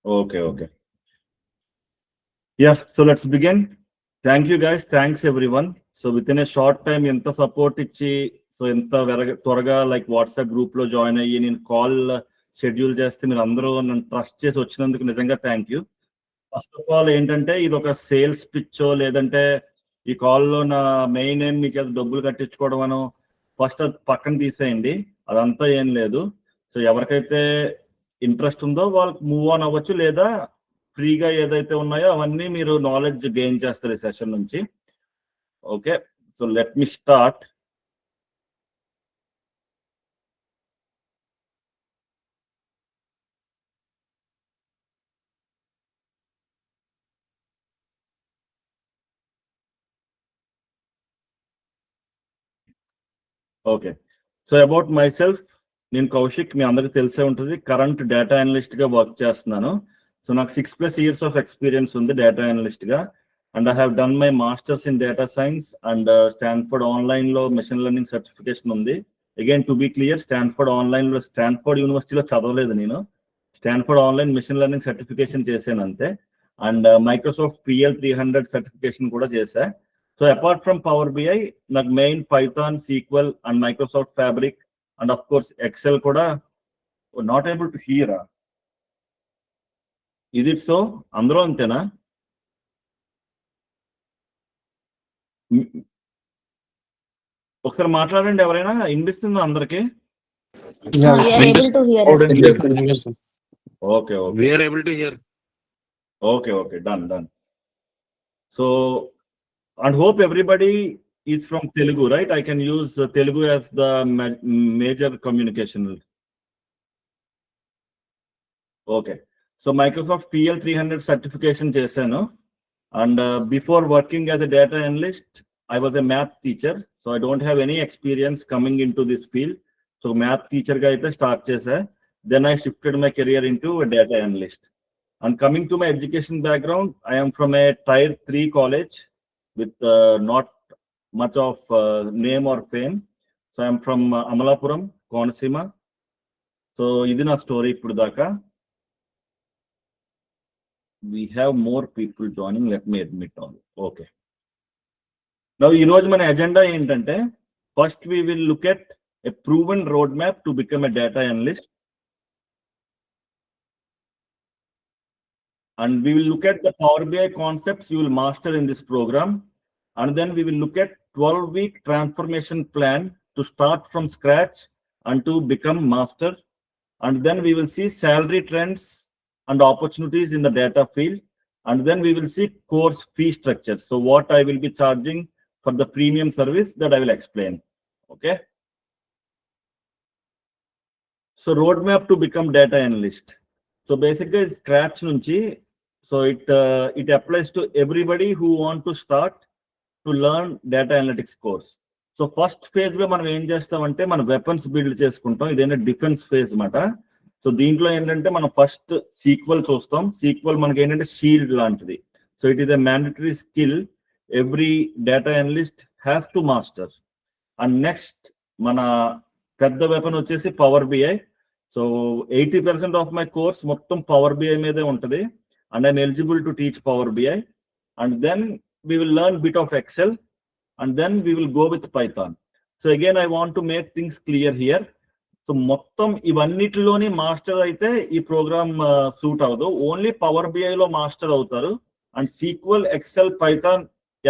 Okay. Yeah, so let's begin. Thank you guys. Thanks everyone. So within a short time, ఎంత support ఇచ్చి so ఎంత త్వరగా like WhatsApp group లో join అయ్యి నేను కాల్ షెడ్యూల్ చేస్తే మీరు అందరూ నన్ను ట్రస్ట్ చేసి వచ్చినందుకు నిజంగా thank you. First of all ఏంటంటే ఇది ఒక సేల్స్ పిచ్చో లేదంటే ఈ కాల్లో నా మెయిన్ ఏం మీ చేత డబ్బులు కట్టించుకోవడం అనో ఫస్ట్ అది పక్కన తీసేయండి. అదంతా ఏం లేదు. సో ఎవరికైతే ఇంట్రెస్ట్ ఉందో వాళ్ళకి మూవ్ ఆన్ అవ్వచ్చు, లేదా ఫ్రీగా ఏదైతే ఉన్నాయో అవన్నీ మీరు నాలెడ్జ్ గెయిన్ చేస్తారు ఈ సెషన్ నుంచి. Okay, so let me start. Okay, so about my self, నేను కౌశిక్, మీ అందరికి తెలిసే ఉంటుంది. కరెంట్ డేటా అనలిస్ట్ గా వర్క్ చేస్తున్నాను. సో నాకు 6+ years ఆఫ్ ఎక్స్పీరియన్స్ ఉంది డేటా అనలిస్ట్ గా. And I have done my masters in data science and Stanford online లో మెషిన్ లెర్నింగ్ సర్టిఫికేషన్ ఉంది. Again to be clear, Stanford online లో Stanford యూనివర్సిటీలో చదవలేదు నేను. Stanford online machine learning certification చేశాను అంతే. అండ్ మైక్రోసాఫ్ట్ PL300 సర్టిఫికేషన్ కూడా చేశా. So apart from power BI నాకు main Python, SQL and Microsoft fabric and of course Excel కూడా. Not able to hear. Is it so? అందరూ అంతేనా? ఒకసారి మాట్లాడండి ఎవరైనా. వినిపిస్తుందా అందరికి? Okay, We are able to hear. Okay, done. So and hope everybody is from Telugu, right? I can use Telugu as the major communication. Okay, so Microsoft PL300 certification chesanu, and before working as a data analyst I was a math teacher, so I don't have any experience coming into this field. So math teacher ga aithe start chesa, then I shifted my career into a data analyst. And coming to my education background, I am from a tier 3 college with not much of name or fame. So I am from Amalapuram, Konasima. So ఇది నా story ఇప్పుడు దాకా. We have more people joining. Let me admit all. Okay. Now ఈ రోజు మన agenda ఏంటంటే, first we will look at a proven roadmap to become a data analyst. And we will look at the Power BI concepts you will master in this program. And then we will look at 12-week transformation plan to start from scratch and to become master. And then we will see salary trends and opportunities in the data field. And then we will see course fee structure. So what I will be charging for the premium service, that I will explain. Okay. So roadmap to become data analyst. So basically scratch nunchi. So it applies to everybody who want to start to learn data analytics course. So first phase లో మనం ఏం చేస్తామంటే మన weapons build చేసుకుంటాం. ఇదేంటే defence phase మాట. So దీంట్లో ఏంటంటే మనం ఫస్ట్ సీక్వెల్ చూస్తాం. సీక్వెల్ మనకి ఏంటంటే షీల్డ్ లాంటిది. So it is a mandatory skill every data analyst has to master. And next మన పెద్ద వెపన్ వచ్చేసి power BI. So 80% of my course మొత్తం పవర్ బిఐ మీదే ఉంటుంది. And I'm eligible to teach Power BI. And then we will learn bit of Excel, and then we will go with Python. So again, I want to make things clear here. So మొత్తం ఇవన్నిటిలోని master అయితే ఈ programme suit అవ్వదు. Only power BI లో master అవుతారు. And sequel, XL, Python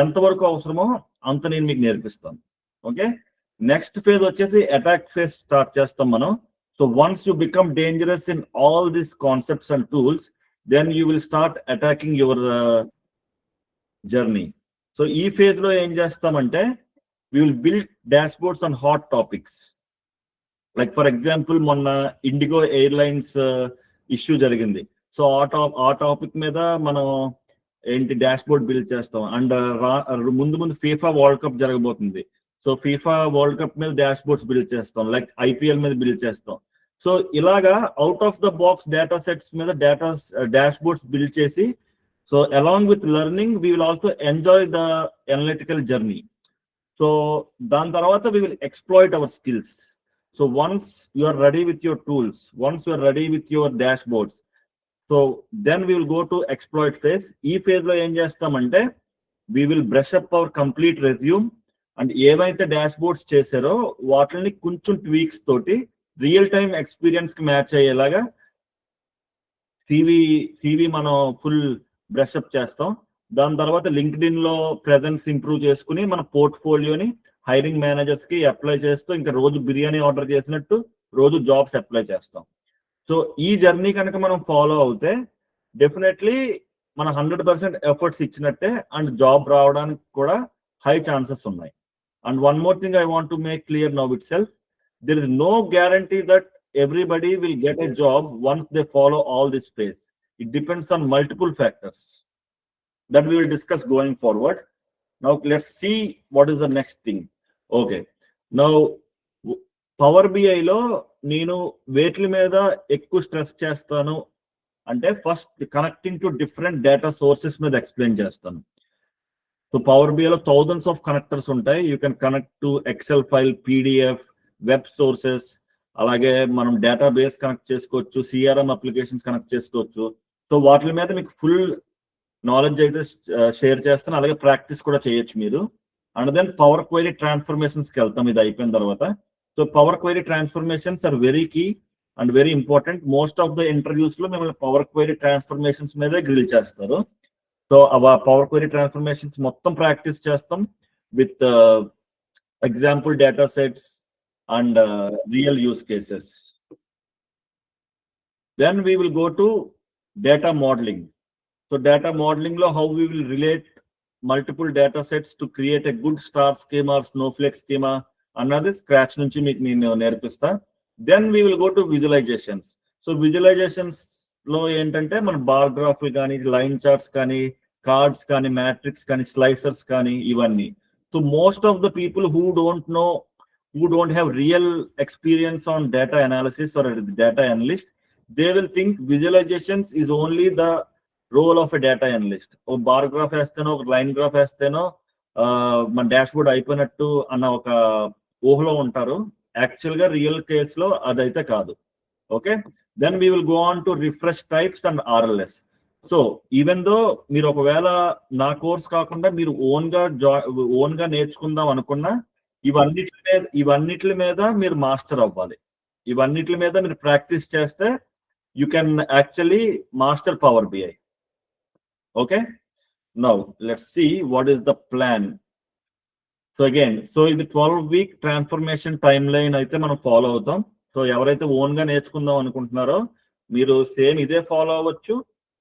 ఎంతవరకు అవసరమో అంత నేను మీకు నేర్పిస్తాను. ఓకే, నెక్స్ట్ ఫేజ్ వచ్చేసి అటాక్ ఫేజ్ స్టార్ట్ చేస్తాం మనం. So once you become dangerous in all these concepts and tools, then you will start attacking your journey. So ee phase lo em chestamante, we will build dashboards on hot topics. Like for example, monna Indigo Airlines issue jarigindi. So ఆ topic మీద మనం ఏంటి dashboard build చేస్తాం. And ముందు FIFA world cup జరగబోతుంది. So FIFA world cup మీద dashboards build చేస్తాం. Like IPL మీద బిల్డ్ చేస్తాం. సో ఇలాగా out of the box data sets మీద డాష్బోర్డ్స్ బిల్డ్ చేసి, so along with learning we will also enjoy the analytical journey. So దాని తర్వాత we will exploit our skills. So once you are ready with your tools, once you are ready with your dashboards, so then we will go to exploit phase. ఈ phase లో ఏం చేస్తామంటే we will brush up our complete resume and ఏవైతే dashboards చేశారో వాటిని కొంచెం tweaks తోటి real time experience కి మ్యాచ్ అయ్యేలాగా సివి మనం ఫుల్ బ్రష్ అప్ చేస్తాం. దాని తర్వాత లింక్డ్ఇన్ లో ప్రెజెన్స్ ఇంప్రూవ్ చేసుకుని మన పోర్ట్ఫోలియోని హైరింగ్ మేనేజర్స్ కి అప్లై చేస్తూ ఇంకా రోజు బిర్యానీ ఆర్డర్ చేసినట్టు రోజు జాబ్స్ అప్లై చేస్తాం. సో ఈ జర్నీ కనుక మనం ఫాలో అవుతే డెఫినెట్లీ మన 100% ఎఫర్ట్స్ ఇచ్చినట్టే అండ్ జాబ్ రావడానికి కూడా హై ఛాన్సెస్ ఉన్నాయి. And one more thing I want to make clear now it self, there is no guarantee that everybody will get a job once they follow all this phase. It depends on multiple factors that we will discuss going forward. Now let's see what is the next thing. Okay, now Power BI లో నేను వేట్ల మీద ఎక్కువ stress చేస్తాను అంటే first connecting to different data sources మీద explain చేస్తాను. So power BI లో thousands of connectors ఉంటాయి. You can connect to excel file, PDF, web sources, అలాగే మనం డేటాబేస్ కనెక్ట్ చేసుకోవచ్చు, CRM అప్లికేషన్స్ కనెక్ట్ చేసుకోవచ్చు. సో వాటి మీద మీకు ఫుల్ నాలెడ్జ్ అయితే షేర్ చేస్తాను, అలాగే ప్రాక్టీస్ కూడా చేయొచ్చు మీరు. అండ్ దెన్ పవర్ క్వైరీ ట్రాన్స్ఫర్మేషన్స్కి వెళ్తాం ఇది అయిపోయిన తర్వాత. So power query transformations are very key and very important. Most of the interviews లో మిమ్మల్ని పవర్ క్వైరీ ట్రాన్స్ఫర్మేషన్స్ మీదే గ్రిల్ చేస్తారు. సో ఆ పవర్ క్వైరీ ట్రాన్స్ఫర్మేషన్స్ మొత్తం ప్రాక్టీస్ చేస్తాం with example data sets and real use cases. Then we will go to data modeling. So data modeling lo how we will relate multiple data sets to create a good star schema or snowflake schema annadi scratch nunchi meeku nenu nerpista. Then we will go to visualizations. So visualizations lo entante man bar graph gaani, line charts gaani, cards gaani, matrix gaani, slicers gaani ivanni. So most of the people who don't have real experience on data analysis or data analyst, they will think visualizations is only the role of a data analyst. Or bar graph hasteno, line graph hasteno, man dashboard అయిపోయినట్టు అన్న ఒక ఊహలో ఉంటారు. Actual గా real case లో అదైతే కాదు. Okay, then we will go on to refresh types and RLS. So even though మీరు ఒకవేళ నా కోర్స్ కాకుండా మీరు ఓన్ గా నేర్చుకుందాం అనుకున్నా ఇవన్నిటి మీద మీరు మాస్టర్ అవ్వాలి. ఇవన్నిటి మీద మీరు ప్రాక్టీస్ చేస్తే you can actually master power BI. Okay, now let's see what is the plan. So again ఇది 12-week ట్రాన్స్ఫర్మేషన్ టైమ్ లైన్ అయితే మనం ఫాలో అవుతాం. సో ఎవరైతే ఓన్ గా నేర్చుకుందాం అనుకుంటున్నారో మీరు సేమ్ ఇదే ఫాలో అవ్వచ్చు,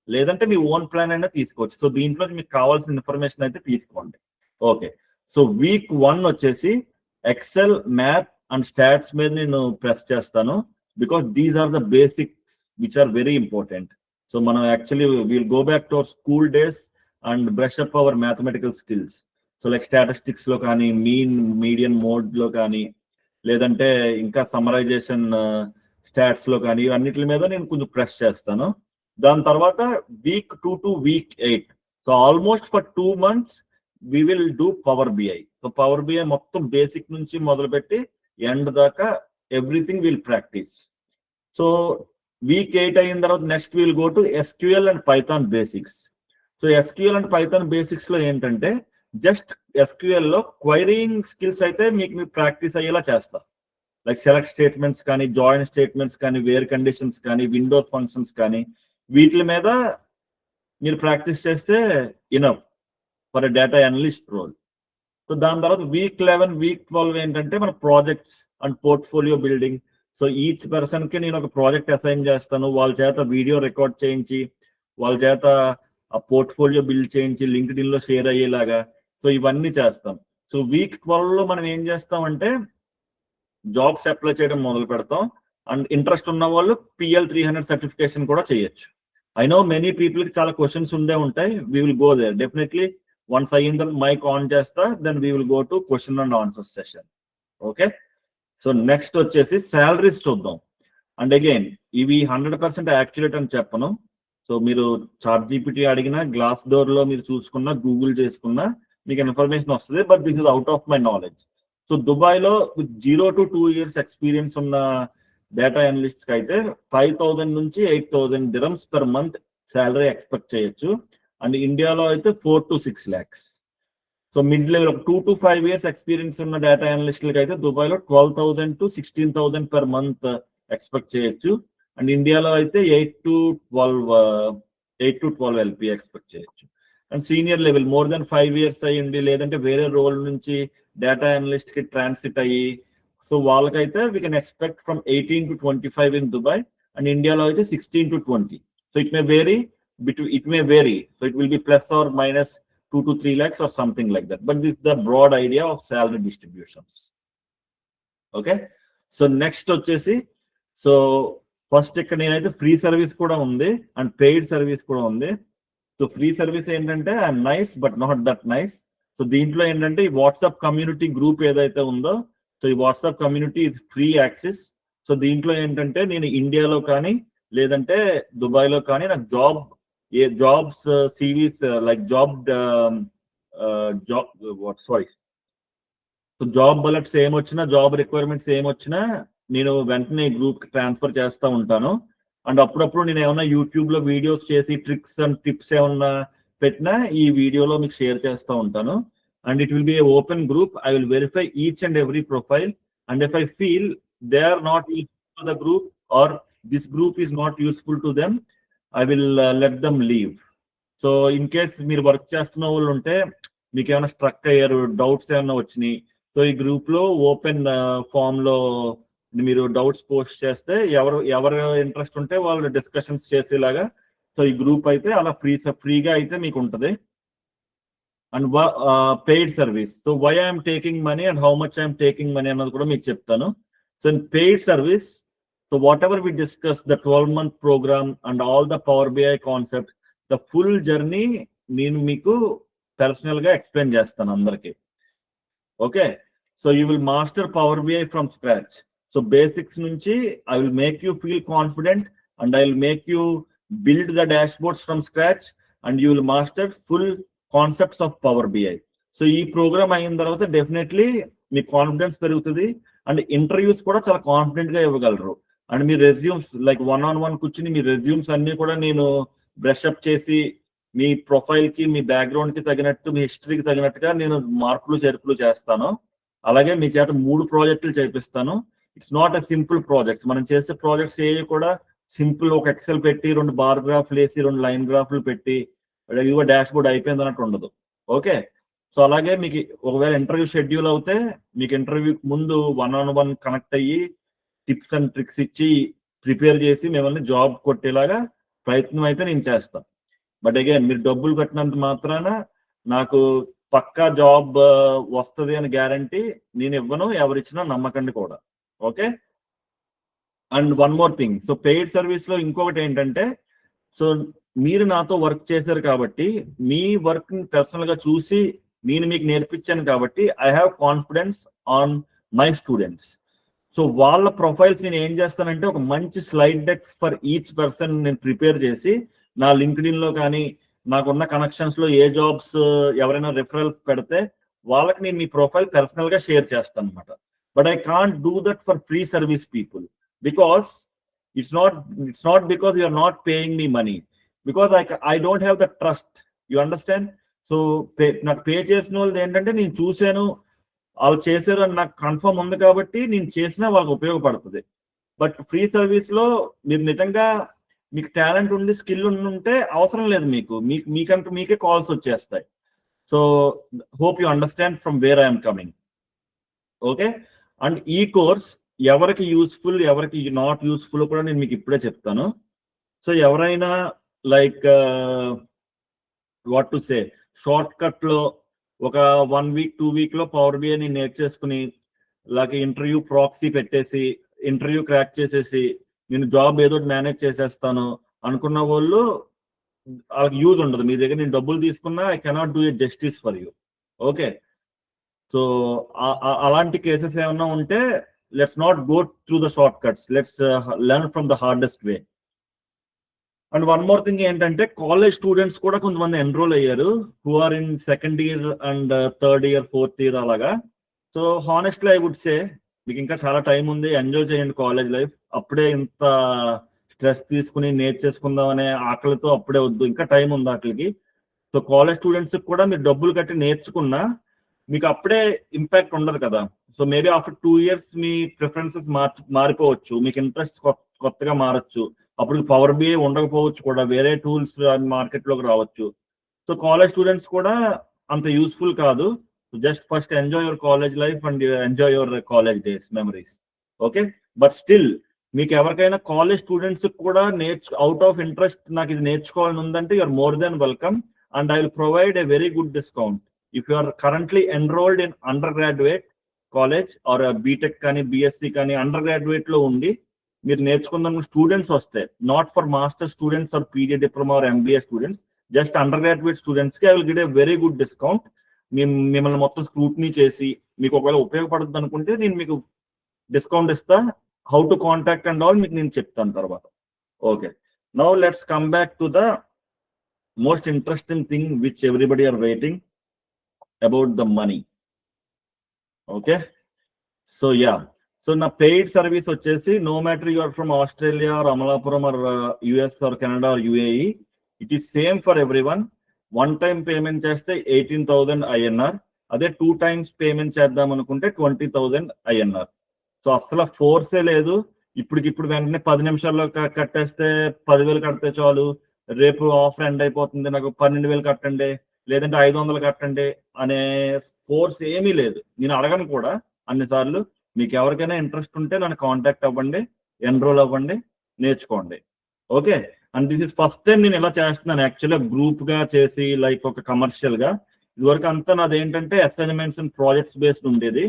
లేదంటే మీ ఓన్ ప్లాన్ అయినా తీసుకోవచ్చు. సో దీంట్లో మీకు కావాల్సిన ఇన్ఫర్మేషన్ అయితే తీసుకోండి. ఓకే, సో week 1 వచ్చేసి ఎక్సెల్, మ్యాథ్ అండ్ స్టాట్స్ మీద నేను ప్రెస్ చేస్తాను because these are the basics which are very important. So మనం actually will go back to our school days and brush up our mathematical skills. So like statistics లో కానీ, mean median mode లో కానీ, లేదంటే ఇంకా summarisation stats లో కానీ, అన్నిటి మీద నేను కొంచెం ప్రెస్ చేస్తాను. దాని తర్వాత week 2 to week 8, so almost for 2 months we will do Power BI. So power BI మొత్తం బేసిక్ నుంచి మొదలుపెట్టి ఎండ్ దాకా everything will practice. So week 8 అయిన తర్వాత next will go to SQL and Python basics. So SQL and Python basics లో ఏంటంటే just SQL లో quarrying skills అయితే మీకు ప్రాక్టీస్ అయ్యేలా చేస్తా. లైక్ సెలెక్ట్ స్టేట్మెంట్స్ కానీ, జాయిన్ స్టేట్మెంట్స్ కానీ, వేర్ కండిషన్స్ కానీ, విండోస్ ఫంక్షన్స్ కానీ, వీటి మీద మీరు ప్రాక్టీస్ చేస్తే enough for data analyst role. So దాని తర్వాత week 11, week 12 ఏంటంటే మన projects and portfolio building. So each person కి నేను ఒక ప్రాజెక్ట్ అసైన్ చేస్తాను, వాళ్ళ చేత వీడియో రికార్డ్ చేయించి, వాళ్ళ చేత ఆ పోర్ట్ఫోలియో బిల్డ్ చేయించి లింక్డ్ఇన్ లో షేర్ అయ్యేలాగా. సో ఇవన్నీ చేస్తాం. సో week 12 లో మనం ఏం చేస్తామంటే జాబ్స్ అప్లై చేయడం మొదలు పెడతాం. అండ్ ఇంట్రెస్ట్ ఉన్న వాళ్ళు PL 300 సర్టిఫికేషన్ కూడా చేయొచ్చు. ఐ నో మెనీ పీపుల్ కి చాలా క్వశ్చన్స్ ఉండే ఉంటాయి. We will go there definitely. Once అయ్యింది మైక్ ఆన్ చేస్తా, then we will go to question and answer session. Okay, so next వచ్చేసి శాలరీస్ చూద్దాం. అండ్ అగైన్ ఇవి 100% యాక్యురేట్ అని చెప్పను. సో మీరు ChatGPT అడిగినా, గ్లాస్ డోర్ లో మీరు చూసుకున్నా, గూగుల్ చేసుకున్నా మీకు ఇన్ఫర్మేషన్ వస్తుంది. But this is out of my knowledge. So Dubai లో 0 to 2 years ఎక్స్పీరియన్స్ ఉన్న డేటా అనలిస్ట్స్ కి అయితే 5,000 నుంచి 8,000 dirhams per month salary expect చేయొచ్చు. అండ్ ఇండియాలో అయితే 4 to 6 lakhs. So mid level 2 to 5 years experience ఉన్న డేటా అనలిస్టులకి అయితే దుబాయ్లో 12,000 to 16,000 per month ఎక్స్పెక్ట్ చేయొచ్చు. అండ్ ఇండియాలో అయితే 8 to 12 LP ఎక్స్పెక్ట్ చేయొచ్చు. And senior level more than 5 years అయ్యింది, లేదంటే వేరే రోల్ నుంచి డేటా అనలిస్ట్ కి ట్రాన్సిట్ అయ్యి, సో వాళ్ళకైతే we can expect from 18 to 25 in Dubai. And ఇండియాలో అయితే 16 to 20. So it may vary so it will be plus or minus 2 to 3 lakhs or something like that. But this is the broad idea of salary distributions. Okay. So next వచ్చేసి, so first ఇక్కడ నేనైతే free service కూడా ఉంది and paid service కూడా ఉంది. So free service ఏంటంటే nice but not that nice. So దీంట్లో ఏంటంటే ఈ వాట్సాప్ కమ్యూనిటీ గ్రూప్ ఏదైతే ఉందో, సో ఈ WhatsApp community is free access. So దీంట్లో ఏంటంటే నేను ఇండియాలో కానీ లేదంటే దుబాయ్లో కానీ నాకు jobs CVs like job bullets ఏమొచ్చినా, జాబ్ రిక్వైర్మెంట్స్ ఏమొచ్చినా నేను వెంటనే గ్రూప్ కి ట్రాన్స్ఫర్ చేస్తూ ఉంటాను. అండ్ అప్పుడప్పుడు నేను ఏమన్నా యూట్యూబ్ లో వీడియోస్ చేసి ట్రిక్స్ అండ్ టిప్స్ ఏమన్నా పెట్టినా ఈ వీడియోలో మీకు షేర్ చేస్తూ ఉంటాను. And it will be a open group. I will verify each and every profile. And if I feel they are not useful to the group or this group is not useful to them, I will let them leave. So in case మీరు work చేస్తున్న వాళ్ళు ఉంటే, మీకు ఏమైనా struck అయ్యారు, doubts ఏమైనా వచ్చినాయి, so ఈ గ్రూప్ లో ఓపెన్ ఫామ్ లో మీరు డౌట్స్ పోస్ట్ చేస్తే ఎవరు ఇంట్రెస్ట్ ఉంటే వాళ్ళు డిస్కషన్స్ చేసేలాగా, సో ఈ గ్రూప్ అయితే అలా ఫ్రీగా అయితే మీకు ఉంటుంది. And paid service, so why I'm taking money and how much I'm taking money అన్నది కూడా మీకు చెప్తాను. So in paid service, so whatever we discussed, the 12-month program and all the Power BI concept, the full journey నేను మీకు personal గా explain చేస్తాను అందరికి. Okay. So you will master power BI from scratch. So basics నుంచి I will make you feel confident and I will make you build the dashboards from scratch and you will master full concepts of power BI. So ఈ program అయిన తర్వాత definitely మీ confidence పెరుగుతుంది and interviews కూడా చాలా confident గా ఇవ్వగలరు. And me resumes like 1-on-1 కూర్చుని మీ రెజ్యూమ్స్ అన్ని కూడా నేను బ్రష్ అప్ చేసి మీ ప్రొఫైల్ కి, మీ బ్యాక్గ్రౌండ్ కి తగినట్టు, మీ హిస్టరీకి తగినట్టుగా నేను మార్పులు చేర్పులు చేస్తాను. అలాగే మీ చేత 3 ప్రాజెక్టులు చేపిస్తాను. It's not a simple projects. మనం చేసే ప్రాజెక్ట్స్ ఏ కూడా సింపుల్ ఒక ఎక్సెల్ పెట్టి 2 బార్ గ్రాఫ్లు వేసి 2 లైన్ గ్రాఫ్లు పెట్టి ఇదిగో డాష్ బోర్డ్ అయిపోయింది అన్నట్టు ఉండదు. ఓకే. సో అలాగే మీకు ఒకవేళ ఇంటర్వ్యూ షెడ్యూల్ అవుతే మీకు ఇంటర్వ్యూ ముందు 1-on-1 కనెక్ట్ అయ్యి టిప్స్ అండ్ ట్రిక్స్ ఇచ్చి ప్రిపేర్ చేసి మిమ్మల్ని జాబ్ కొట్టేలాగా ప్రయత్నం అయితే నేను చేస్తాను. బట్ అగైన్ మీరు డబ్బులు కట్టినంత మాత్రాన నాకు పక్కా జాబ్ వస్తుంది అని గ్యారంటీ నేను ఇవ్వను, ఎవరిచ్చినా నమ్మకండి కూడా. Okay. And one more thing, so paid service లో ఇంకొకటి ఏంటంటే, సో మీరు నాతో వర్క్ చేశారు కాబట్టి మీ వర్క్ ని పర్సనల్ గా చూసి నేను మీకు నేర్పించాను కాబట్టి I have confidence on my students. So వాళ్ళ ప్రొఫైల్స్ నేను ఏం చేస్తానంటే ఒక మంచి slide deck for each person నేను ప్రిపేర్ చేసి నా లింక్డ్ఇన్ లో కానీ నాకున్న కనెక్షన్స్ లో ఏ జాబ్స్ ఎవరైనా రిఫరల్స్ పెడితే వాళ్ళకి నేను మీ ప్రొఫైల్ పర్సనల్ గా షేర్ చేస్తాను అనమాట. But I can't do that for free service people because it's not because you are not paying me money, because I don't have the trust. You understand? So నాకు pay చేసిన వాళ్ళు ఏంటంటే నేను చూశాను, వాళ్ళు చేశారు అని నాకు కన్ఫర్మ్ ఉంది కాబట్టి నేను చేసినా వాళ్ళకి ఉపయోగపడుతుంది. బట్ ఫ్రీ సర్వీస్ లో మీరు నిజంగా మీకు టాలెంట్ ఉండి స్కిల్ ఉంటే అవసరం లేదు, మీకంటూ మీకే కాల్స్ వచ్చేస్తాయి. So hope you understand from where I'm coming. Okay. And ఈ కోర్స్ ఎవరికి యూస్ఫుల్ ఎవరికి నాట్ యూస్ఫుల్ కూడా నేను మీకు ఇప్పుడే చెప్తాను. సో ఎవరైనా like what to say short cut లో ఒక 1 week 2 week లో పవర్ బిఐ ని నేర్చేసుకుని అలాగే ఇంటర్వ్యూ ప్రాక్సీ పెట్టేసి ఇంటర్వ్యూ క్రాక్ చేసేసి నేను జాబ్ ఏదో మేనేజ్ చేసేస్తాను అనుకున్న వాళ్ళు వాళ్ళకి యూజ్ ఉండదు. మీ దగ్గర నేను డబ్బులు తీసుకున్నా I cannot do a justice for you. Okay. So అలాంటి కేసెస్ ఏమన్నా ఉంటే let's not go through the shortcuts, let's learn from the hardest way. And one more thing ఏంటంటే కాలేజ్ స్టూడెంట్స్ కూడా కొంతమంది ఎన్రోల్ అయ్యారు who are in 2nd year and 3rd year 4th year అలాగా. So honestly I would say మీకు ఇంకా చాలా time ఉంది, enjoy చేయండి కాలేజ్ లైఫ్. అప్పుడే ఇంత స్ట్రెస్ తీసుకుని నేర్చేసుకుందాం అనే ఆకలితో అప్పుడే వద్దు, ఇంకా టైం ఉంది ఆకలికి. సో కాలేజ్ స్టూడెంట్స్ కూడా మీరు డబ్బులు కట్టి నేర్చుకున్నా మీకు అప్పుడే ఇంపాక్ట్ ఉండదు కదా. సో మేబీ ఆఫ్టర్ 2 years మీ ప్రిఫరెన్సెస్ మారిపోవచ్చు, మీకు ఇంట్రెస్ట్ కొత్తగా మారచ్చు. అప్పుడు పవర్ బిఐ ఉండకపోవచ్చు కూడా, వేరే టూల్స్ మార్కెట్ లోకి రావచ్చు. సో కాలేజ్ స్టూడెంట్స్ కూడా అంత యూస్ఫుల్ కాదు. Just first enjoy your college life and enjoy your college days memories. Okay, but still మీకు ఎవరికైనా కాలేజ్ స్టూడెంట్స్ కూడా అవుట్ ఆఫ్ ఇంట్రెస్ట్ నాకు ఇది నేర్చుకోవాలని ఉందంటే you're more than welcome, and I will provide a very good discount. If you are currently enrolled in undergraduate college or BTech కానీ BSc కానీ undergraduate లో ఉండి మీరు నేర్చుకున్న స్టూడెంట్స్ వస్తే, not for master students or PG diploma or MBA students, just undergraduate students కి I will give a very good discount. మిమ్మల్ని మొత్తం స్క్రూట్నీ చేసి మీకు ఒకవేళ ఉపయోగపడుతుంది అనుకుంటే నేను మీకు డిస్కౌంట్ ఇస్తా. How to contact and all మీకు నేను చెప్తాను తర్వాత. Okay, now let's come back to the most interesting thing which everybody are waiting about the money. Okay, so yeah, so నా పెయిడ్ సర్వీస్ వచ్చేసి no matter you are from Australia or Amalapuram or US or Canada or UAE, it is same for everyone. 1 time payment చేస్తే 18,000 INR, అదే 2 times payment చేద్దాం అనుకుంటే 20,000 INR. So అసలు ఫోర్సే లేదు. ఇప్పుడు వెంటనే 10 నిమిషాల్లో కట్టేస్తే 10,000 కడితే చాలు, రేపు ఆఫర్ ఎండ్ అయిపోతుంది నాకు 12,000 కట్టండి లేదంటే 500 కట్టండి అనే ఫోర్స్ ఏమీ లేదు. నేను అడగను కూడా అన్నిసార్లు. మీకు ఎవరికైనా ఇంట్రెస్ట్ ఉంటే నన్ను కాంటాక్ట్ అవ్వండి, ఎన్రోల్ అవ్వండి, నేర్చుకోండి. Okay, and this is first time నేను ఇలా చేస్తున్నాను యాక్చువల్గా, గ్రూప్ గా చేసి లైక్ ఒక కమర్షియల్ గా. ఇదివరకు అంతా నాది ఏంటంటే అసైన్మెంట్స్ అండ్ ప్రాజెక్ట్స్ బేస్డ్ ఉండేది.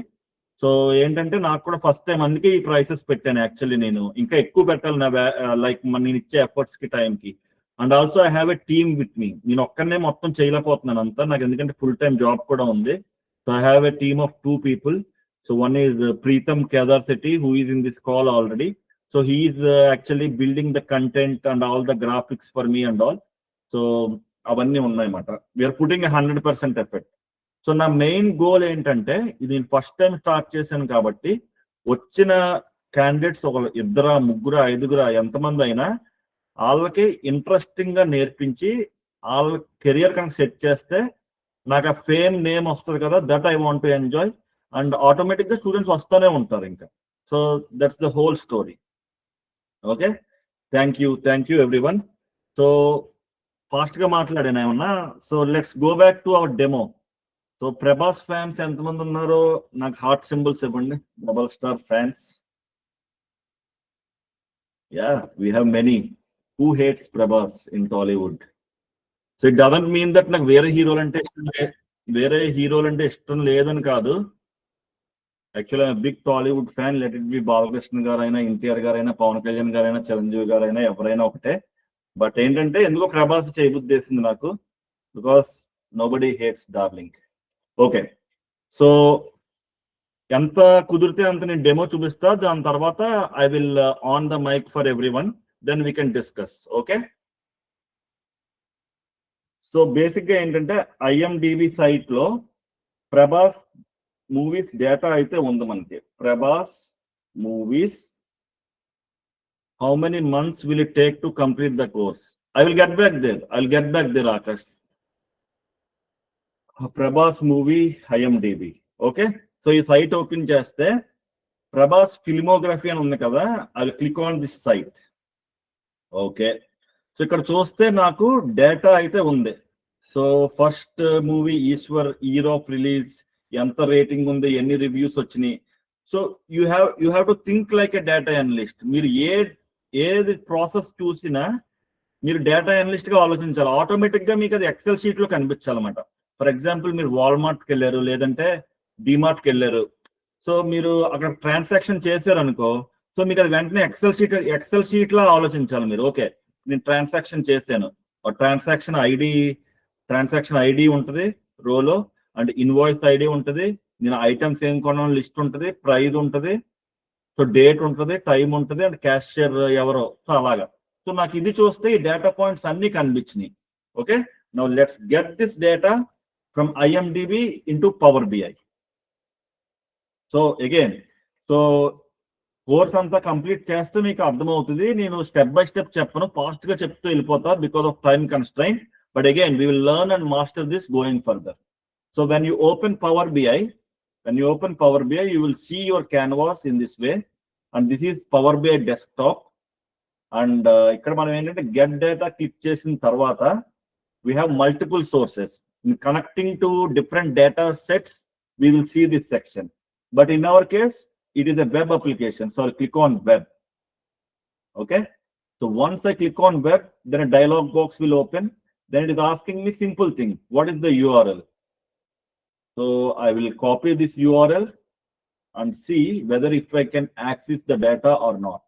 సో ఏంటంటే నాకు కూడా ఫస్ట్ టైం, అందుకే ఈ ప్రైసెస్ పెట్టాను యాక్చువల్లీ. నేను ఇంకా ఎక్కువ పెట్టాలి నా లైక్ నేను ఇచ్చే ఎఫర్ట్స్ కి, టైం కి. And also I have a team with me. నేను ఒక్కనే మొత్తం చేయలేకపోతున్నాను అంతా, నాకు ఎందుకంటే ఫుల్ టైం జాబ్ కూడా ఉంది. So I have a team of 2 people. So one is Preetham Kedar Sethi, who is in this call already. So he is actually building the content and all the graphics for me and all. So అవన్నీ ఉన్నాయన్నమాట. We're putting 100% effort. So నా main goal ఏంటంటే, ఇది నేను first time start చేశాను కాబట్టి వచ్చిన candidates ఒక 2, 3, 5 ఎంతమంది అయినా వాళ్ళకి ఇంట్రెస్టింగ్ గా నేర్పించి వాళ్ళ కెరియర్ కనుక సెట్ చేస్తే నాకు ఆ ఫేమ్ నేమ్ వస్తుంది కదా, that I want to enjoy. And automatic గా స్టూడెంట్స్ వస్తూనే ఉంటారు ఇంకా. So that's the whole story. Okay, thank you everyone. So fast గా మాట్లాడాను ఏమన్నా. So let's go back to our demo. So Prabhas fans ఎంతమంది ఉన్నారో నాకు హార్ట్ సింబల్స్ ఇవ్వండి. Double star fans. Yeah, we have many. Who hates Prabhas in Tollywood? So it doesn't mean that నాకు వేరే హీరోలు అంటే ఇష్టం లేదని కాదు. Actually big Tollywood fan. Let it be Balakrishna గారైనా, ఎన్టీఆర్ గారైనా, పవన్ కళ్యాణ్ గారైనా, చిరంజీవి గారైనా, ఎవరైనా ఒకటే. బట్ ఏంటంటే ఎందుకో ప్రభాస్ చేయబుద్దేసింది నాకు, because nobody hates darling. Okay, so ఎంత కుదిరితే అంత నేను డెమో చూపిస్తా. దాని తర్వాత I will on the mic for everyone, then we can discuss. Okay, so basic గా ఏంటంటే ఐఎండిబి సైట్ లో ప్రభాస్ మూవీస్ డేటా అయితే ఉంది మనకి. Prabhas movies, how many months will it take to complete the course? I will get back there Akash. Prabhas movie IMDb. Okay, so ఈ site open చేస్తే Prabhas filmography అని ఉంది కదా, I will click on this site. Okay, so ఇక్కడ చూస్తే నాకు data అయితే ఉంది. So first movie Eeshwar, year of release, ఎంత రేటింగ్ ఉంది, ఎన్ని రివ్యూస్ వచ్చినాయి. So you have to think like a data analyst. మీరు ఏది ప్రాసెస్ చూసినా మీరు డేటా అనలిస్ట్ గా ఆలోచించాలి. ఆటోమేటిక్ గా మీకు అది ఎక్సెల్ షీట్ లో కనిపించాలన్నమాట. ఫర్ ఎగ్జాంపుల్ మీరు వాల్మార్ట్కి వెళ్ళారు, లేదంటే డిమార్ట్కి వెళ్ళారు. సో మీరు అక్కడ ట్రాన్సాక్షన్ చేశారు అనుకో, సో మీకు అది వెంటనే ఎక్సెల్ షీట్ లా ఆలోచించాలి మీరు. ఓకే, నేను ట్రాన్సాక్షన్ చేశాను, ట్రాన్సాక్షన్ ఐడి ఉంటుంది రోలో, అండ్ ఇన్వాయిస్ ఐడి ఉంటుంది, నేను ఐటమ్స్ ఏం కొన్నాను లిస్ట్ ఉంటుంది, ప్రైజ్ ఉంటుంది, సో డేట్ ఉంటుంది, టైం ఉంటుంది, అండ్ క్యాషియర్ ఎవరో. సో అలాగా. సో నాకు ఇది చూస్తే ఈ డేటా పాయింట్స్ అన్ని కనిపించినాయి. Okay, now let's get this data from IMDb into Power BI. So again, so course అంతా కంప్లీట్ చేస్తే మీకు అర్థమవుతుంది. నేను స్టెప్ బై స్టెప్ చెప్పను, ఫాస్ట్ గా చెప్తూ వెళ్ళిపోతా because of time constraint. But again, we will learn and master this going further. So when you open Power BI, you will see your canvas in this way. And this is Power BI desktop. And ikkada manam entante get data click chesin tarvata, we have multiple sources. In connecting to different data sets, we will see this section. But in our case, it is a web application. So I'll click on web. Okay. So once I click on web, then a dialog box will open. Then it is asking me simple thing. What is the URL? So I will copy this URL and see whether if I can access the data or not.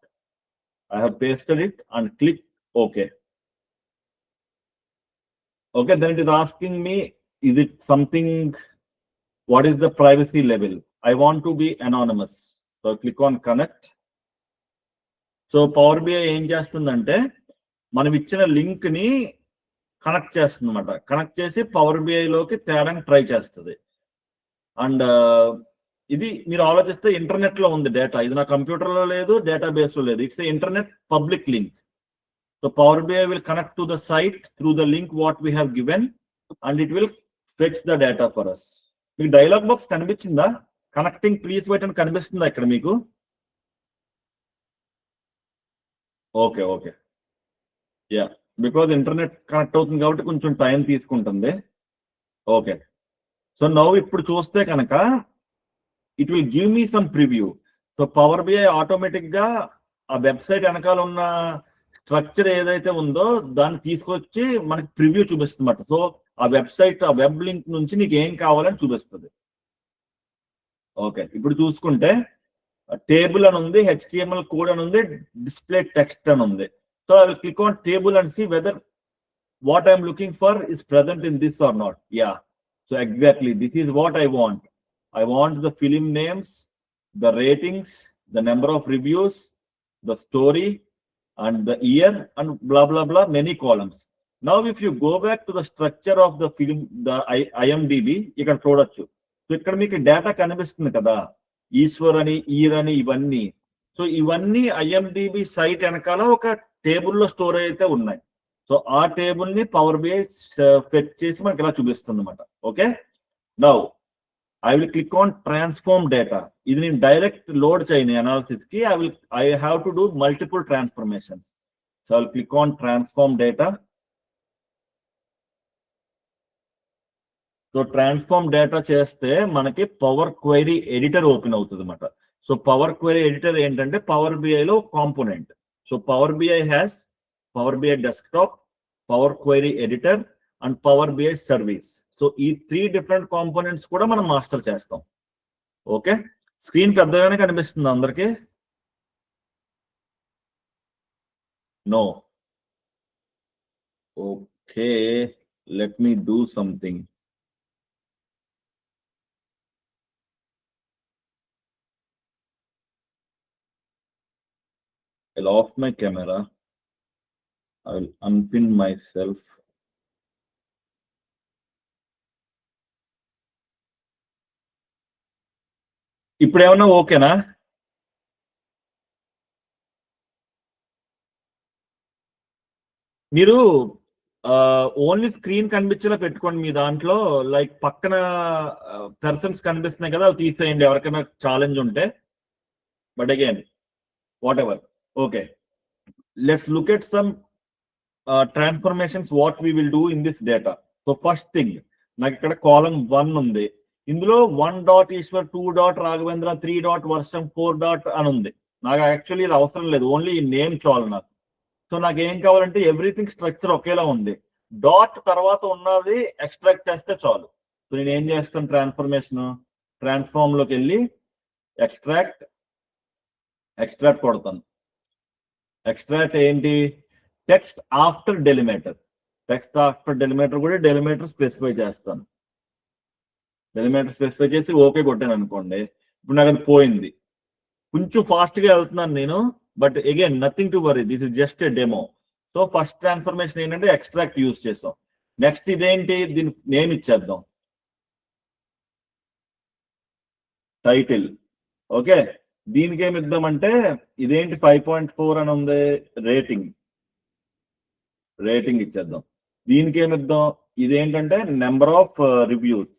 I have pasted it and click OK. Okay, then it is asking me, is it something, what is the privacy level? I want to be anonymous. So I click on connect. So Power BI ఏం చేస్తుందంటే మనం ఇచ్చిన link ని connect చేస్తుంది అనమాట. Connect చేసి power బిఐలోకి తేడానికి try చేస్తుంది. అండ్ ఇది మీరు ఆలోచిస్తే ఇంటర్నెట్ లో ఉంది డేటా, ఇది నా కంప్యూటర్ లో లేదు, డేటాబేస్ లో లేదు. It's internet public link. So power BI will connect to the site through the link what we have given and it will fetch the data for us. మీకు dialog box కనిపించిందా? Connecting please wait అని కనిపిస్తుందా ఇక్కడ మీకు? Okay okay, yeah, because internet connect అవుతుంది కాబట్టి కొంచెం time తీసుకుంటుంది. ఓకే, సో నౌ ఇప్పుడు చూస్తే కనుక it will give me some preview. So power BI automatic గా ఆ వెబ్సైట్ వెనకాల ఉన్న స్ట్రక్చర్ ఏదైతే ఉందో దాన్ని తీసుకొచ్చి మనకి ప్రివ్యూ చూపిస్తుంది. సో ఆ వెబ్సైట్, ఆ వెబ్ లింక్ నుంచి నీకు ఏం కావాలని చూపిస్తుంది. ఓకే, ఇప్పుడు చూసుకుంటే టేబుల్ అని ఉంది, HTML కోడ్ అని ఉంది, డిస్ప్లే టెక్స్ట్ అని ఉంది. So I will click on table and see whether what I am looking for is present in this or not. Yeah. So exactly, this is what I want. I want the film names, the ratings, the number of reviews, the story, and the year, and blah, blah, blah, many columns. Now, if you go back to the structure of the film, the IMDb, you can throw it. So ikkada meeku data kanipistundi kada, Ishwar ani, year ani, ivanni. So ivanni IMDb site వెనకాల ఒక టేబుల్లో store అయితే ఉన్నాయి. So ఆ table ని power BI fetch చేసి మనకి ఇలా చూపిస్తుంది అనమాట. Okay, now I will click on transform data. ఇది నేను డైరెక్ట్ లోడ్ చేయను అనాలిసిస్ కి. I have to do multiple transformations. So I will click on transform data. So transform data చేస్తే మనకి పవర్ క్వైరీ ఎడిటర్ ఓపెన్ అవుతుంది అనమాట. So power query editor ఏంటంటే power బిఐలో component. So power BI has power BI desktop, power query editor and power BI service. So ఈ 3 different components కూడా మనం master చేస్తాం. ఓకే, స్క్రీన్ పెద్దగానే కనిపిస్తుంది అందరికి? No? Okay, let me do something. I'll off my camera. I will unpin myself. ఇప్పుడు ఏమన్నా ఓకేనా? మీరు ఓన్లీ స్క్రీన్ కనిపించేలా పెట్టుకోండి మీ దాంట్లో. లైక్ పక్కన పర్సన్స్ కనిపిస్తున్నాయి కదా, అవి తీసేయండి ఎవరికైనా ఛాలెంజ్ ఉంటే. But again what ever. Okay, let's look at some transformations what we will do in this data. So first thing, నాకు ఇక్కడ కాలమ్ 1 ఉంది. ఇందులో 1 dot Eeshwar, 2 dot Raghavendra, 3 dot Varsham, 4 dot అని ఉంది. నాకు యాక్చువల్లీ ఇది అవసరం లేదు, ఓన్లీ ఈ నేమ్ చాలు నాకు. సో నాకు ఏం కావాలంటే ఎవ్రీథింగ్ స్ట్రక్చర్ ఒకేలా ఉంది. డాట్ తర్వాత ఉన్నది ఎక్స్ట్రాక్ట్ చేస్తే చాలు. సో నేను ఏం చేస్తాను, ట్రాన్స్ఫార్మ్ లోకి వెళ్ళి ఎక్స్ట్రాక్ట్ కొడతాను. ఎక్స్ట్రాక్ట్ ఏంటి? Text after delimiter. Text after delimiter కూడా డెలిమేటర్ స్పెసిఫై చేస్తాను. డెలిమేటర్ స్పెసిఫై చేసి ఓకే కొట్టాను అనుకోండి, ఇప్పుడు నాకు అది పోయింది. కొంచెం ఫాస్ట్ గా వెళ్తున్నాను నేను, but again nothing to worry, this is just a demo. So first transformation ఏంటంటే ఎక్స్ట్రాక్ట్ యూజ్ చేసాం. నెక్స్ట్ ఇదేంటి, దీనికి నేమ్ ఇచ్చేద్దాం, టైటిల్. ఓకే, దీనికి ఏమి ఇద్దామంటే ఇదేంటి 5.4 అని ఉంది, రేటింగ్ ఇచ్చేద్దాం. దీనికి ఏమి ఇద్దాం, ఇదేంటంటే number of reviews.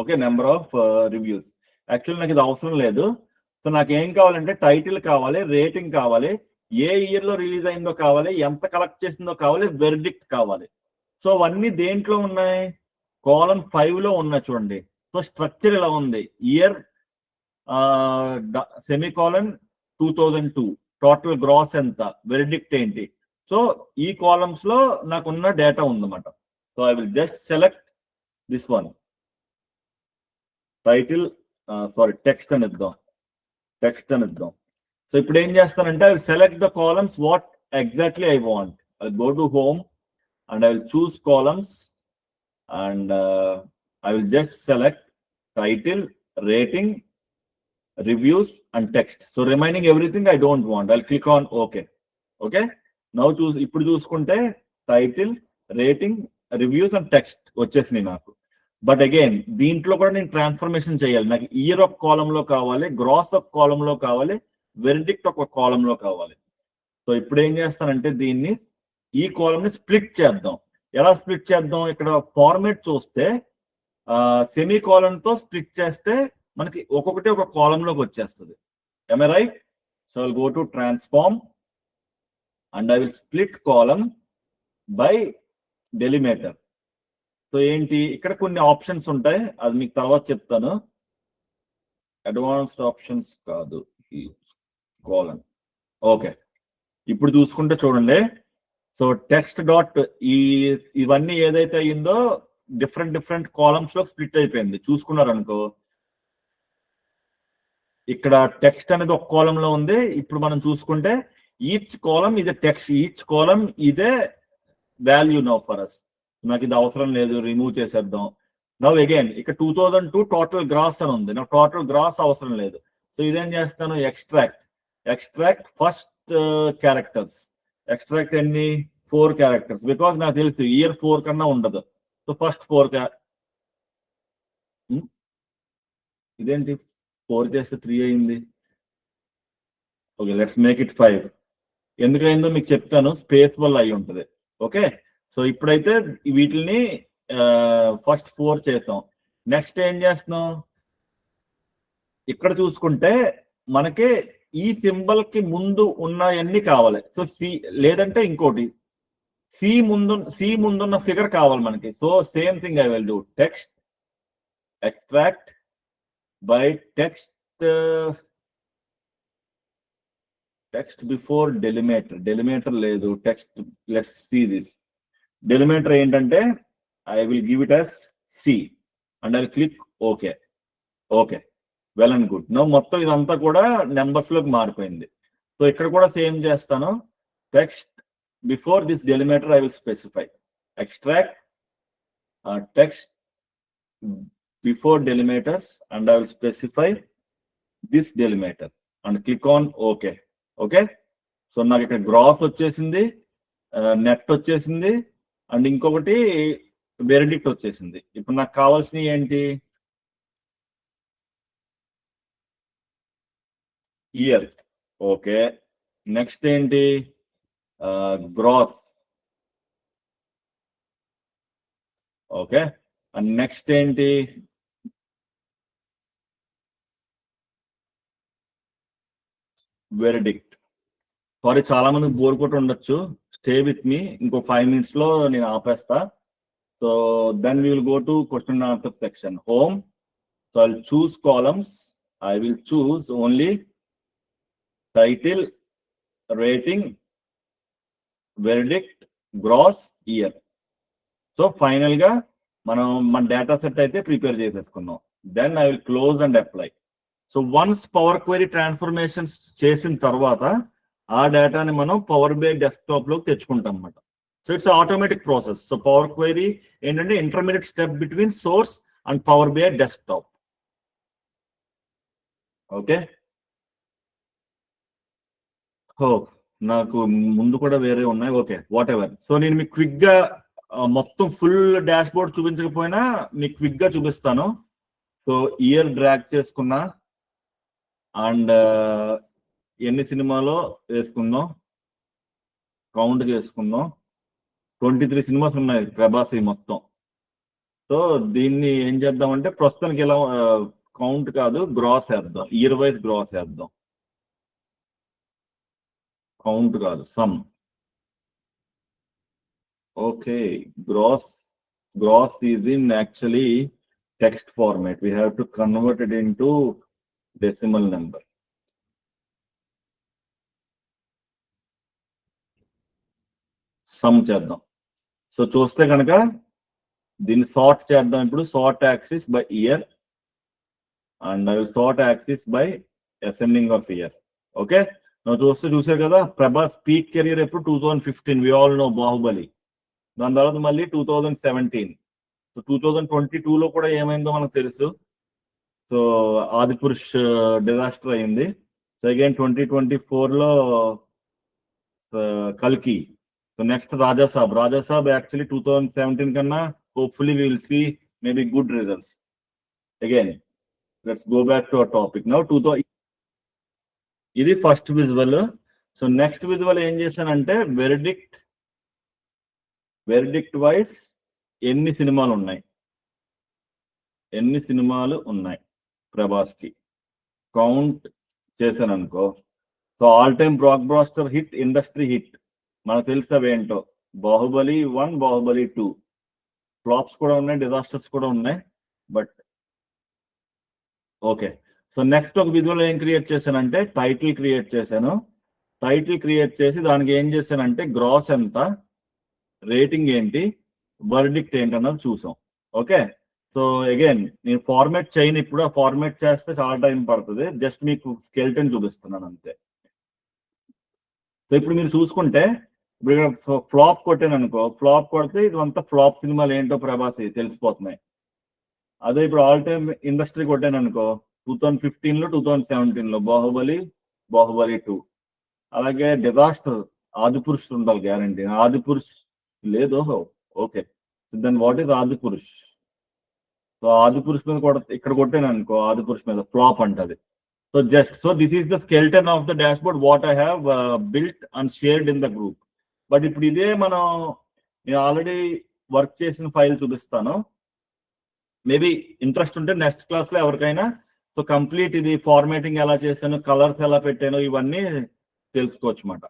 Okay, number of reviews. Actually నాకు ఇది అవసరం లేదు. సో నాకు ఏం కావాలంటే టైటిల్ కావాలి, రేటింగ్ కావాలి, ఏ ఇయర్ లో రిలీజ్ అయిందో కావాలి, ఎంత కలెక్ట్ చేసిందో కావాలి, వెర్డిక్ట్ కావాలి. సో అవన్నీ దేంట్లో ఉన్నాయి, కాలమ్ 5 లో ఉన్నాయి చూడండి. సో స్ట్రక్చర్ ఇలా ఉంది, ఇయర్ సెమీకాలన్ 2002, టోటల్ గ్రాస్ ఎంత, వెర్డిక్ట్ ఏంటి. సో ఈ కాలమ్స్ లో నాకున్న డేటా ఉందన్నమాట. So I will just select this one, title text అని ఇద్దాం. సో ఇప్పుడు ఏం చేస్తానంటే I will select the columns what exactly I want. I go to home and I will choose columns, and I will just select title, rating, reviews and text. So remaining everything I don't want. I'll click on OK. Okay, now ఇప్పుడు చూసుకుంటే title, rating, reviews and text వచ్చేసినాయి నాకు. But again దీంట్లో కూడా నేను transformation చేయాలి. నాకు year ఒక కాలమ్ లో కావాలి, గ్రాస్ ఒక కాలమ్ లో కావాలి, వెర్డిక్ట్ ఒక కాలమ్ లో కావాలి. సో ఇప్పుడు ఏం చేస్తానంటే దీన్ని, ఈ కాలమ్ ని స్ప్లిట్ చేద్దాం. ఎలా స్ప్లిట్ చేద్దాం, ఇక్కడ ఫార్మేట్ చూస్తే సెమీ కాలమ్ తో స్ప్లిట్ చేస్తే మనకి ఒక్కొక్కటి ఒక కాలమ్ లోకి వచ్చేస్తుంది. am I right? So I'll go to transform and I will split column by delimiter. So ఏంటి, ఇక్కడ కొన్ని ఆప్షన్స్ ఉంటాయి, అది మీకు తర్వాత చెప్తాను. అడ్వాన్స్డ్ ఆప్షన్స్ కాదు, ఈ కాలమ్. ఓకే, ఇప్పుడు చూసుకుంటే చూడండి. సో టెక్స్ట్ డాట్ ఇవన్నీ ఏదైతే అయ్యిందో డిఫరెంట్ కాలమ్స్ లో స్ప్లిట్ అయిపోయింది. చూసుకున్నారు అనుకో, ఇక్కడ టెక్స్ట్ అనేది ఒక కాలమ్ లో ఉంది. ఇప్పుడు మనం చూసుకుంటే ఈచ్ కాలమ్ ఇదే టెక్స్ట్, ఈచ్ కాలమ్ ఇదే వాల్యూ నౌ ఫర్ అస్. నాకు ఇది అవసరం లేదు, రిమూవ్ చేసేద్దాం. నవ్ అగైన్ ఇక్కడ 2002 టోటల్ గ్రాస్ అని ఉంది, నాకు టోటల్ గ్రాస్ అవసరం లేదు. సో ఇదేం చేస్తాను, ఎక్స్ట్రాక్ట్ ఫస్ట్ క్యారెక్టర్స్. ఎక్స్ట్రాక్ట్ ఎన్ని, 4 క్యారెక్టర్స్, బికాస్ నాకు తెలుసు ఇయర్ 4 కన్నా ఉండదు. సో ఫస్ట్ 4 ఇదేంటి 4 చేస్తే 3 అయింది. Okay, let's make it 5. ఎందుకైందో మీకు చెప్తాను, స్పేస్ వల్ల అయి ఉంటుంది. ఓకే, సో ఇప్పుడైతే వీటిని ఫస్ట్ 4 చేసాం. నెక్స్ట్ ఏం చేస్తున్నాం, ఇక్కడ చూసుకుంటే మనకి ఈ సింబల్ కి ముందు ఉన్నవన్నీ కావాలి. సో సి లేదంటే ఇంకోటి సి ముందున్న ఫిగర్ కావాలి మనకి. So same thing I will do, text extract by text before delimiter లేదు, text. Let's see this delimiter ఏంటంటే I will give it as C and I will click okay. Well and good. No మొత్తం ఇదంతా కూడా numbers లోకి మారిపోయింది. So ఇక్కడ కూడా same చేస్తాను, text before this delimiter I will specify extract text before delimiters and I will specify this delimiter and click on okay. Okay, so నాకు ఇక్కడ గ్రాఫ్ వచ్చేసింది, నెట్ వచ్చేసింది, అండ్ ఇంకొకటి వెర్డిక్ట్ వచ్చేసింది. ఇప్పుడు నాకు కావాల్సినవి ఏంటి, ఇయర్. ఓకే, నెక్స్ట్ ఏంటి, గ్రాస్. ఓకే, అండ్ నెక్స్ట్ ఏంటి, వెర్డిక్ట్. సారీ, చాలా మంది బోర్ కొట్టి ఉండొచ్చు, స్టే విత్ మీ. ఇంకో 5 minutes లో నేను ఆపేస్తా. So then we will go to question and answer section, home. So I will choose columns. I will choose only title, rating, verdict, gross, year. So final గా మనం మన data set అయితే prepare చేసేసుకున్నాం. Then I will close and apply. So once power query transformations చేసిన తర్వాత ఆ డేటాని మనం పవర్ BI డెస్క్టాప్ లోకి తెచ్చుకుంటాం అన్నమాట. So it's automatic process. So power query ఏంటంటే intermediate step between source and power BI desktop. Okay, నాకు ముందు కూడా వేరే ఉన్నాయి. Okay, what ever. సో నేను మీకు క్విక్ గా మొత్తం ఫుల్ డాష్ బోర్డ్ చూపించకపోయినా మీకు క్విక్ గా చూపిస్తాను. సో ఇయర్ డ్రాగ్ చేసుకున్నా అండ్ ఎన్ని సినిమాలో వేసుకుందాం, కౌంట్ చేసుకుందాం. 23 సినిమాస్ ఉన్నాయి ప్రభాస్ మొత్తం. సో దీన్ని ఏం చేద్దామంటే ప్రస్తుతానికి ఇలా కౌంట్ కాదు, గ్రాస్ వేద్దాం, ఇయర్ వైజ్ గ్రాస్ వేద్దాం, కౌంట్ కాదు, some. Okay, gross is in actually text format. We have to convert it into decimal number. Some చేద్దాం. సో చూస్తే కనుక దీన్ని సార్ట్ చేద్దాం. ఇప్పుడు sort axis by year and sort axis by ascending of year. Okay, చూసారు కదా Prabhas peak career ఎప్పుడు 2015, we all know, Baahubali. దాని తర్వాత మళ్ళీ 2017. సో 2022లో కూడా ఏమైందో మనకు తెలుసు. సో ఆదిపురుష్ డిజాస్టర్ అయింది. సో అగైన్ 2024లో కల్కి. సో నెక్స్ట్ రాజాసాబ్ యాక్చువల్లీ 2017 కన్నా hopefully we will see maybe good results. Again, let's go back to our topic now. ఇది first visual. So next visual ఏం చేశానంటే వెర్డిక్ట్ వైజ్ ఎన్ని సినిమాలు ఉన్నాయి ప్రభాస్కి కౌంట్ చేశాను అనుకో. So all time blockbuster hit, industry hit మనకు తెలుసు అవేంటో. బాహుబలి 1, బాహుబలి 2, ఫ్లాప్స్ కూడా ఉన్నాయి, డిజాస్టర్స్ కూడా ఉన్నాయి. బట్ ఓకే, సో నెక్స్ట్ ఒక విజువల్ ఏం క్రియేట్ చేశానంటే టైటిల్ క్రియేట్ చేసి దానికి ఏం చేశానంటే గ్రాస్ ఎంత, రేటింగ్ ఏంటి, వర్డిక్ట్ ఏంటి అన్నది చూసాం. ఓకే, సో అగైన్ నేను ఫార్మాట్ చేయను ఇప్పుడు. ఆ ఫార్మాట్ చేస్తే చాలా టైం పడుతుంది. జస్ట్ మీకు స్కెల్టన్ చూపిస్తున్నాను అంతే. సో ఇప్పుడు మీరు చూసుకుంటే ఇప్పుడు ఇక్కడ ఫ్లాప్ కొట్టాను అనుకో, ఫ్లాప్ కొడితే ఇదంతా ఫ్లాప్ సినిమాలు ఏంటో ప్రభాస్ తెలిసిపోతున్నాయి. అదే ఇప్పుడు ఆల్ టైమ్ ఇండస్ట్రీ కొట్టాను అనుకో, 2015లో 2017లో బాహుబలి 2, అలాగే డిజాస్టర్ ఆదిపురుష్ ఉండాలి గ్యారంటీ. ఆదిపురుష్ లేదు, okay. Then what is Adipurush? So Adipurush మీద ఇక్కడ కొట్టాను అనుకో, ఆదిపురుష్ మీద ఫ్లాప్ అంటది. So this is the skeleton of the dashboard what I have built and shared in the group. But ఇప్పుడు ఇదే నేను ఆల్రెడీ వర్క్ చేసిన ఫైల్ చూపిస్తాను. మేబీ ఇంట్రెస్ట్ ఉంటే నెక్స్ట్ క్లాస్ లో ఎవరికైనా సో కంప్లీట్ ఇది ఫార్మాటింగ్ ఎలా చేశాను, కలర్స్ ఎలా పెట్టాను, ఇవన్నీ తెలుసుకోవచ్చు అన్నమాట.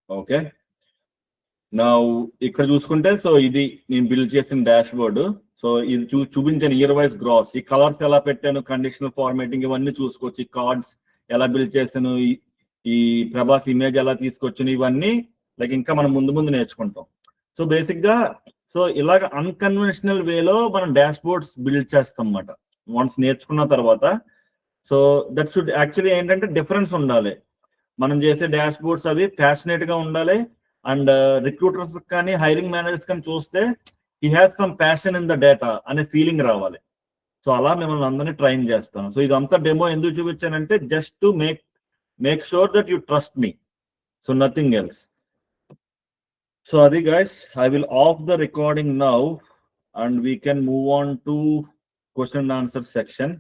ఓకే, నా ఇక్కడ చూసుకుంటే సో ఇది నేను బిల్డ్ చేసిన డాష్ బోర్డ్. సో ఇది చూపించాను ఇయర్ వైజ్ గ్రాస్, ఈ కలర్స్ ఎలా పెట్టాను, కండిషనల్ ఫార్మాటింగ్ ఇవన్నీ చూసుకోవచ్చు. ఈ కార్డ్స్ ఎలా బిల్డ్ చేశాను, ఈ ప్రభాస్ ఇమేజ్ ఎలా తీసుకొచ్చాను, ఇవన్నీ లైక్ ఇంకా మనం ముందు నేర్చుకుంటాం. సో బేసిక్ గా సో ఇలాగ అన్కన్వెన్షనల్ వేలో మనం డాష్ బోర్డ్స్ బిల్డ్ చేస్తాం అన్నమాట వన్స్ నేర్చుకున్న తర్వాత. సో దట్ షుడ్ యాక్చువల్లీ ఏంటంటే డిఫరెన్స్ ఉండాలి. మనం చేసే డాష్ బోర్డ్స్ అవి ప్యాషనేట్ గా ఉండాలి. అండ్ రిక్రూటర్స్ కానీ హైరింగ్ మేనేజర్స్ కానీ చూస్తే he has some passion in the data అనే ఫీలింగ్ రావాలి. సో అలా మిమ్మల్ని అందరినీ ట్రైన్ చేస్తాను. సో ఇదంతా డెమో ఎందుకు చూపించానంటే just to make sure that you trust me, so nothing else. So అది guys, I will off the recording now and we can move on to question and answer section.